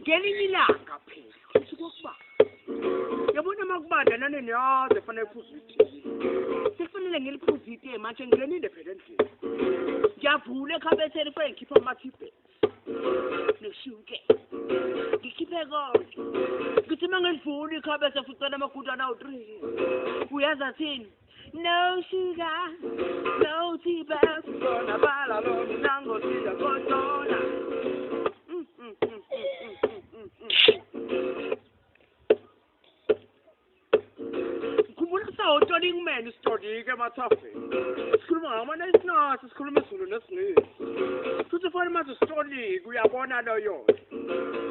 Ngelinye ilanga phela kuba yabona makubanda nanini yaze fanele kuphuziti sekufanele ngiliphuziti manje ngileninde phela endlini ngiyavula ekhabetheni fanele ngikhipha amathiphe neshuke ngikhiphe konke ngithi mangilivula ikhabethe futhi amagudu anawu-3 uyaza thini no sugar no tea bags gonna bala lona nangosida kodona Storying man, storying mathafe. Sikhuluma ngama-nice nasi, sikhuluma isiZulu nesingisi. Futhi fana manje story uyabona loyo.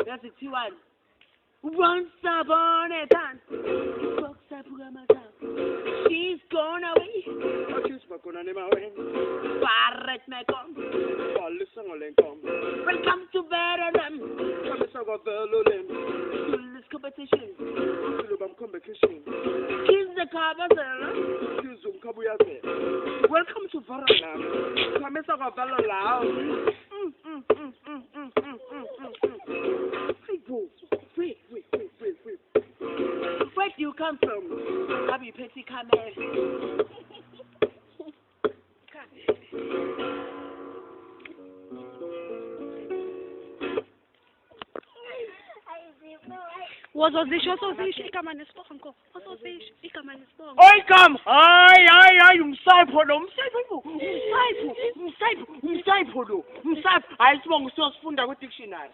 Yazi kuthiwani? Once upon a time, folks aphuka amathafa. She's gone away. She's gone away. Barret mekom. Balisa ngolenkom. Welcome to Veronam. Balisa ngovelolem. This competition. Kulubam competition. Welcome to Veronam. Kamisa ngovelolao. Wait. Where do you come from? Happy Petty Camel. Wazozisho igama nesibongo. Wazozisho igama nesibongo. Oi come. Hayi umsayipho lo. Umsayipho lo. Hayi sibongo siyosifunda ku dictionary.